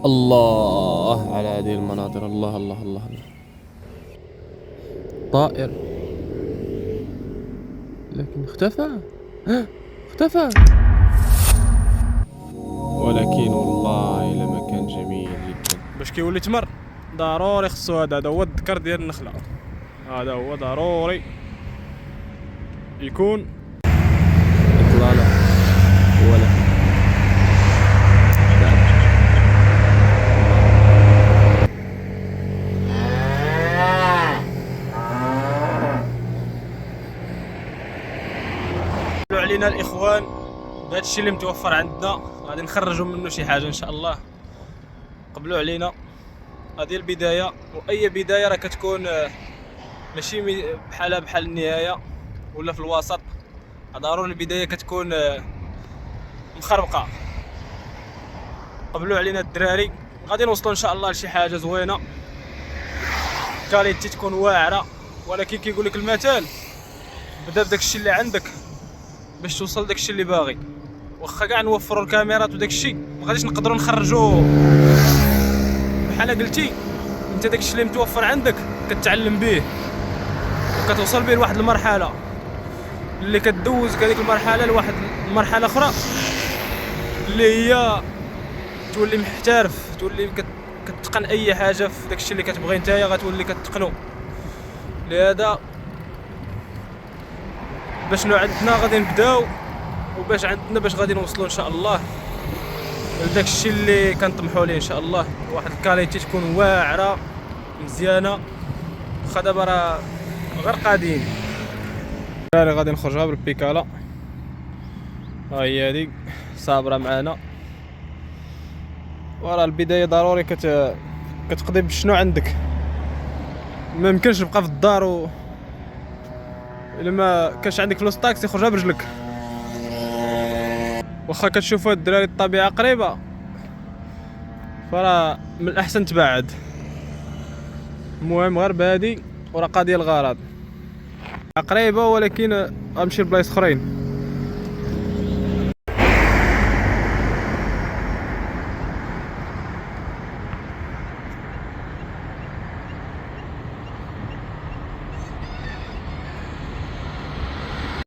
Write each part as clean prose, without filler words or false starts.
الله على هذه المناظر، الله الله الله الله. طائر لكن اختفى. اختفى. ولكن والله لما كان جميل جدا. باش كيولي تمر ضروري خصو هذا هو الذكر ديال النخله، هذا هو ضروري يكون اطلاله ولا علينا الاخوان بهذا الشيء اللي متوفر عندنا، غادي نخرجوا منه شي حاجه ان شاء الله. قبلوا علينا، هذه البدايه، واي بدايه راه كتكون ماشي بحال النهايه ولا في الوسط، ضروري البدايه كتكون مخربقه. قبلوا علينا الدراري، غادي نوصلوا ان شاء الله لشي حاجه زوينه، كاليتي تكون واعره، ولكن كيقول لك المثل بدا بداك الشيء اللي عندك باش توصل داك الشيء اللي باغي. واخا كاع نوفروا الكاميرات وداك الشيء ما غاديش نقدروا نخرجوا بحال قلتي انت داك الشيء اللي متوفر عندك كتعلم به وكتوصل به لواحد المرحله اللي كتدوز هذيك المرحله لواحد المرحله اخرى اللي هي تولي محترف، تولي كتقن اي حاجه في داك الشيء اللي كتبغي نتايا غتولي كتقنو. لهذا باش عندنا غادي نبداو، وباش عندنا باش غادي نوصلوا ان شاء الله لداك الشيء اللي كنطمحوا ليه ان شاء الله، واحد الكاليتي تكون واعره مزيانه. واخا دابا راه غير قادين غادي نخرجها بالبيكالا، ها هي هذيك صابره معانا. وراه البدايه ضروري كتقضي بشنو عندك، ما يمكنش تبقى في الدار الا ما كانش عندك فلوس طاكسي خرجها برجلك. واخا كتشوفوا الدراري الطبيعه قريبه فراه من الاحسن تبعد. المهم غير بهادي وراه قضيه الغرض قريبه، ولكن غنمشي لبلايص اخرين.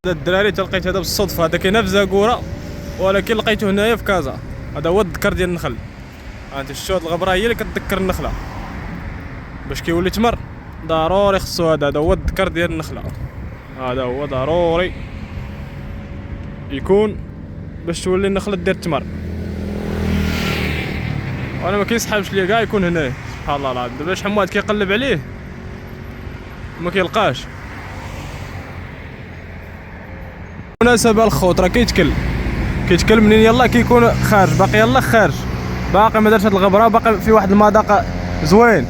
الدراري تلقيت هذا بالصدفه، هذا كاين في زاكوره ولكن لقيته هنايا في كازا. هذا هو الذكر ديال النخل، انت شتو الغبره هي اللي كتذكر النخله. باش كيولي تمر ضروري خصو هذا هو الذكر ديال النخله، هذا هو ضروري يكون باش تولي النخله دير تمر. وانا ما كيسحابش ليا كاع يكون هنايا، سبحان الله العظيم. دابا شحال من واحد كيقلب عليه وما كيلقاش. بالمناسبه الخوت راه كيتكل منين يلا كيكون خارج، باقي يلا خارج، باقي ما دارش هاد الغبره، باقي في واحد المذاق زوين.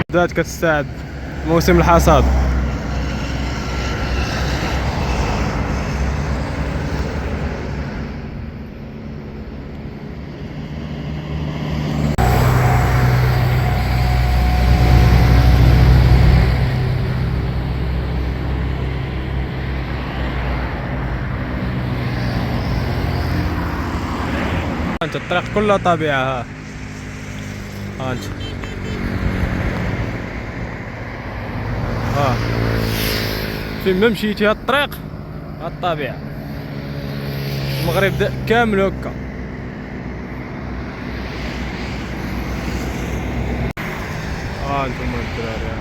بدات كتستعد موسم الحصاد. انت الطريق كلها طبيعه، ها انت اه فين ما مشيتي هاد الطريق هاد الطبيعة المغرب كامل هكا. انتم الدراري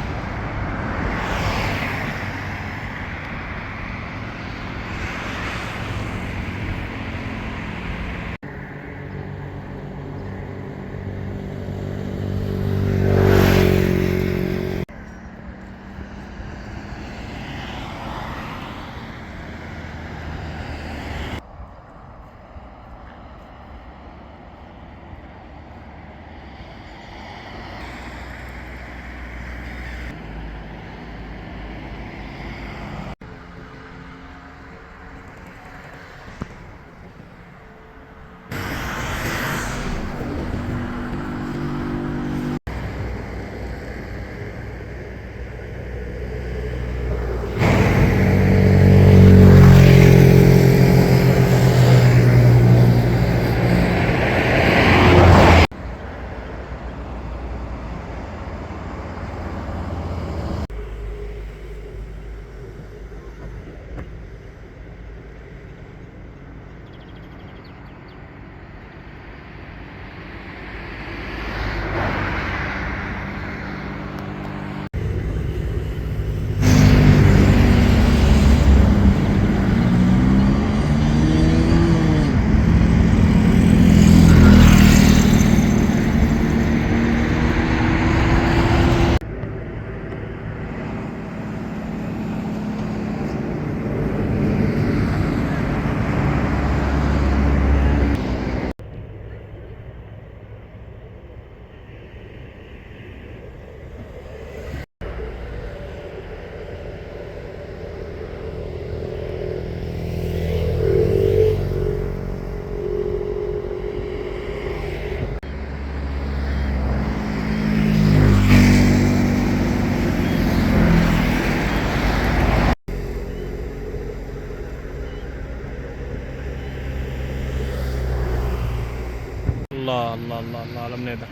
الله الله الله الله على منيدة.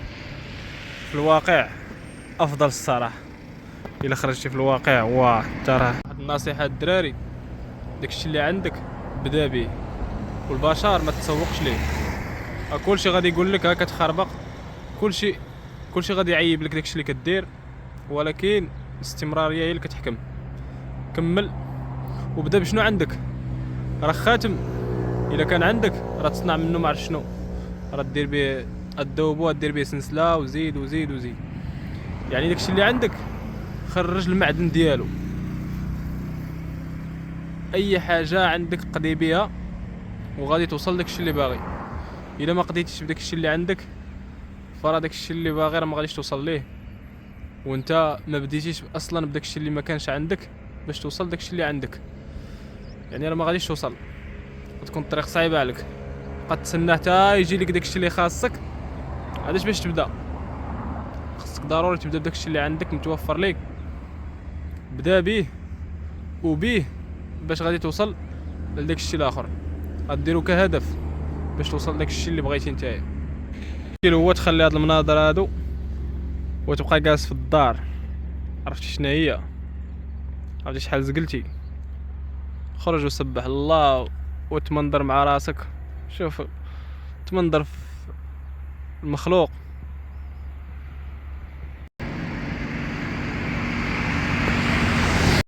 في الواقع افضل الصراحه الا خرجتي في الواقع. واه ترى واحد النصيحه الدراري، داكشي اللي عندك بدا به والبشر ما تسوقش ليه. كلشي غادي يقول لك ها كتخربق، كلشي غادي يعيب لك داكشي اللي كدير، ولكن الاستمراريه هي اللي كتحكم. كمل وبدا بشنو عندك. راه خاتم الا كان عندك راه تصنع منه ما عرف شنو، راه دير به الذوبو، دير به سلسله وزيد وزيد وزيد. يعني داكشي اللي عندك خرج المعدن ديالو. اي حاجه عندك قضي بها وغادي توصل داكشي اللي باغي. الا ما قضيتيش بداكشي اللي عندك فراه داكشي اللي باغي راه ما غاديش توصل ليه، وانت ما بديتيش اصلا بداكشي اللي ما كانش عندك باش توصل داكشي اللي عندك. يعني راه ما غاديش توصل، غتكون الطريق صعيبه عليك، قد تسنى حتى يجي لك داكشي اللي خاصك. علاش باش تبدا خاصك ضروري تبدا بداكشي اللي عندك متوفر ليك، بدا به وبيه باش غادي توصل لداك الشيء الاخر. غديرو كهدف باش توصل لداك الشيء اللي بغيتي نتايا. هو تخلي هاد المناظر هادو وتبقى جالس في الدار. عرفتي شنو هي؟ عرفتي شحال زقلتي؟ خرج وسبح الله وتمنظر مع راسك. شوف تمنظر في المخلوق